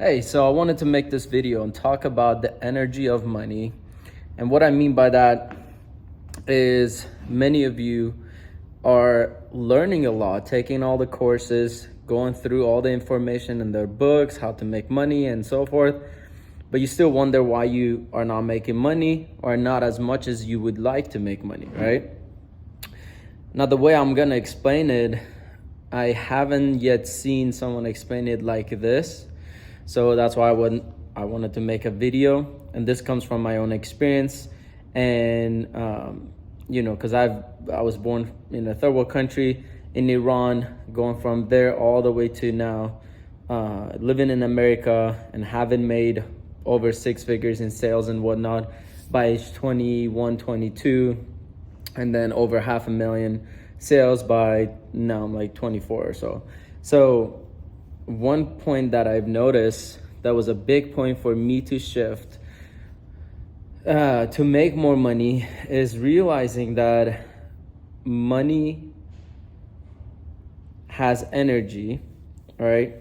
Hey, so I wanted to make this video and talk about the energy of money. And what I mean by that is many of you are learning a lot, taking all the courses, going through all the information in their books, how to make money and so forth. But you still wonder why you are not making money or not as much as you would like to make money, right? Now, the way I'm gonna explain it, I haven't yet seen someone explain it like this. So that's why I wanted to make a video, and this comes from my own experience. And because I was born in a third world country in Iran, going from there all the way to now living in America and having made over six figures in sales and whatnot by age 21, 22, and then over 500,000 sales by now I'm like 24 or so. So one point that I've noticed that was a big point for me to shift to make more money is realizing that money has energy, right?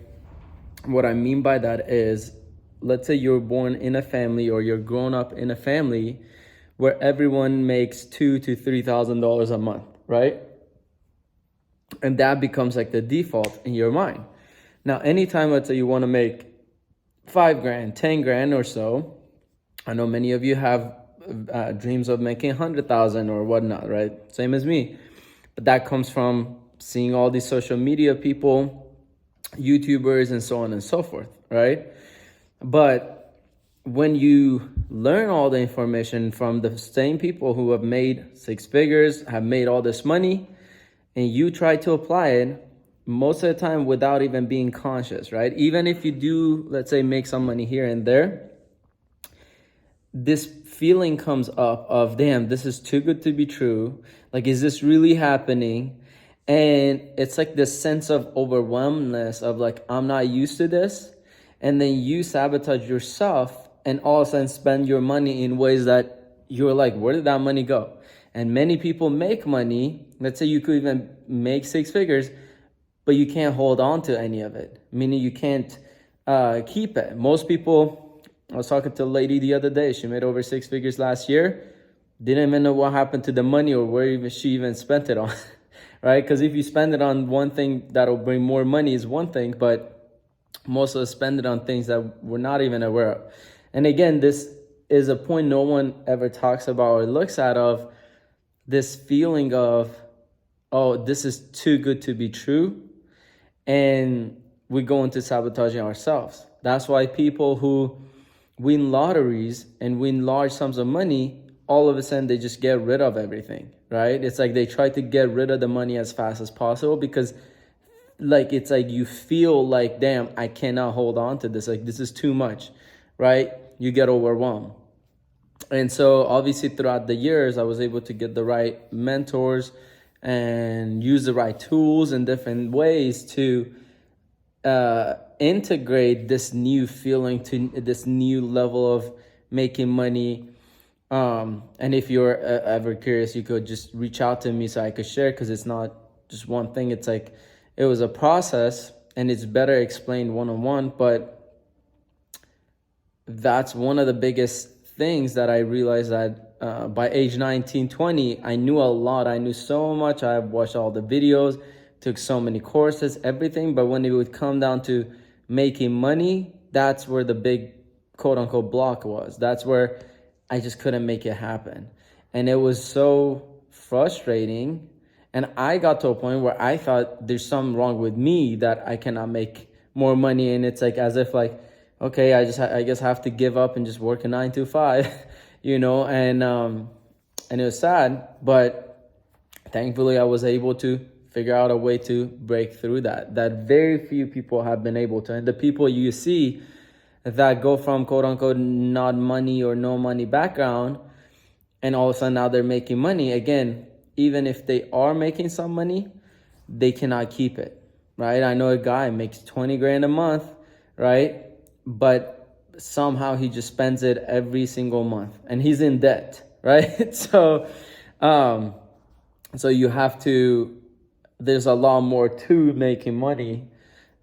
What I mean by that is, let's say you're born in a family or you're grown up in a family where everyone makes $2,000 to $3,000 a month, right? And that becomes like the default in your mind. Now, anytime, let's say you want to make 5 grand, 10 grand or so, I know many of you have dreams of making 100,000 or whatnot, right? Same as me. But that comes from seeing all these social media people, YouTubers, and so on and so forth, right? But when you learn all the information from the same people who have made six figures, have made all this money, and you try to apply it, most of the time without even being conscious, right? Even if you do, let's say, make some money here and there, this feeling comes up of, damn, this is too good to be true. Like, is this really happening? And it's like this sense of overwhelmedness of like, I'm not used to this. And then you sabotage yourself and all of a sudden spend your money in ways that you're like, where did that money go? And many people make money. Let's say you could even make six figures, but you can't hold on to any of it, meaning you can't keep it. Most people, I was talking to a lady the other day, she made over six figures last year, didn't even know what happened to the money or where she even spent it on, right? Because if you spend it on one thing that'll bring more money is one thing, but most of us spend it on things that we're not even aware of. And again, this is a point no one ever talks about or looks at, of this feeling of, oh, this is too good to be true. And we go into sabotaging ourselves. That's why people who win lotteries and win large sums of money, all of a sudden they just get rid of everything, right? It's like they try to get rid of the money as fast as possible because like, it's like you feel like, damn, I cannot hold on to this. Like, this is too much, right? You get overwhelmed. And so obviously throughout the years, I was able to get the right mentors and use the right tools in different ways to integrate this new feeling to this new level of making money. And if you're ever curious, you could just reach out to me so I could share, because it's not just one thing. It's like, it was a process and it's better explained one-on-one. But that's one of the biggest things that I realized, that by age 19, 20, I knew a lot. I knew so much. I watched all the videos, took so many courses, everything. But when it would come down to making money, that's where the big quote unquote block was. That's where I just couldn't make it happen. And it was so frustrating. And I got to a point where I thought there's something wrong with me that I cannot make more money. And it's like as if like, okay, I guess I have to give up and just work a 9 to 5, and it was sad, but thankfully I was able to figure out a way to break through that very few people have been able to. And the people you see that go from quote unquote not money or no money background, and all of a sudden now they're making money again, even if they are making some money, they cannot keep it, right? I know a guy makes 20 grand a month, right? But somehow he just spends it every single month and he's in debt, right? So you have to, there's a lot more to making money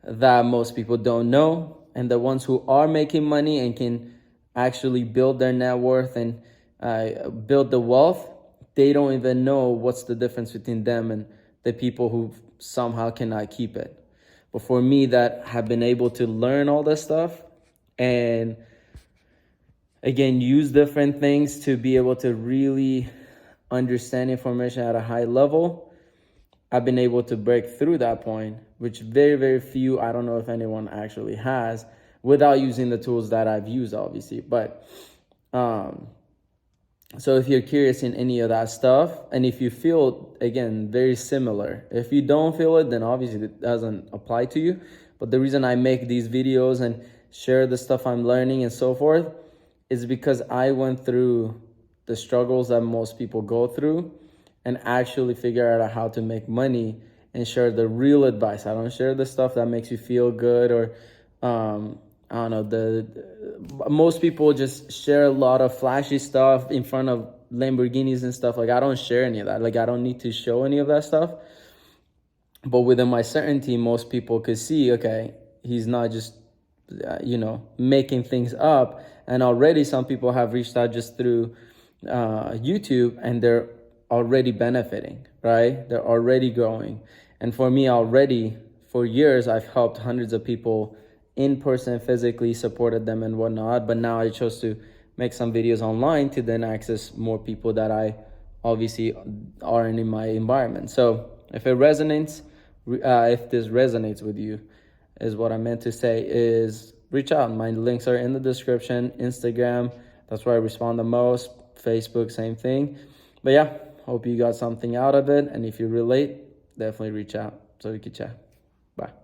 that most people don't know. and the ones who are making money and can actually build their net worth and build the wealth, they don't even know what's the difference between them and the people who somehow cannot keep it. But for me, that have been able to learn all this stuff and again use different things to be able to really understand information at a high level, I've been able to break through that point, which very, very few, I don't know if anyone actually has, without using the tools that I've used, obviously. But so if you're curious in any of that stuff, and if you feel, again, very similar, if you don't feel it, then obviously it doesn't apply to you. But the reason I make these videos and share the stuff I'm learning and so forth is because I went through the struggles that most people go through and actually figure out how to make money and share the real advice. I don't share the stuff that makes you feel good or I don't know, most people just share a lot of flashy stuff in front of Lamborghinis and stuff. Like, I don't share any of that. Like, I don't need to show any of that stuff. But within my certainty, most people could see, okay, he's not just, making things up. And already some people have reached out just through YouTube and they're already benefiting, right? They're already growing. And for me already, for years, I've helped hundreds of people in person, physically supported them and whatnot. But now I chose to make some videos online to then access more people that I obviously aren't in my environment. So if it resonates, if this resonates with you, is what I meant to say, is reach out. My links are in the description. Instagram, that's where I respond the most. Facebook, same thing. But yeah, hope you got something out of it. And if you relate, definitely reach out so we can chat. Bye.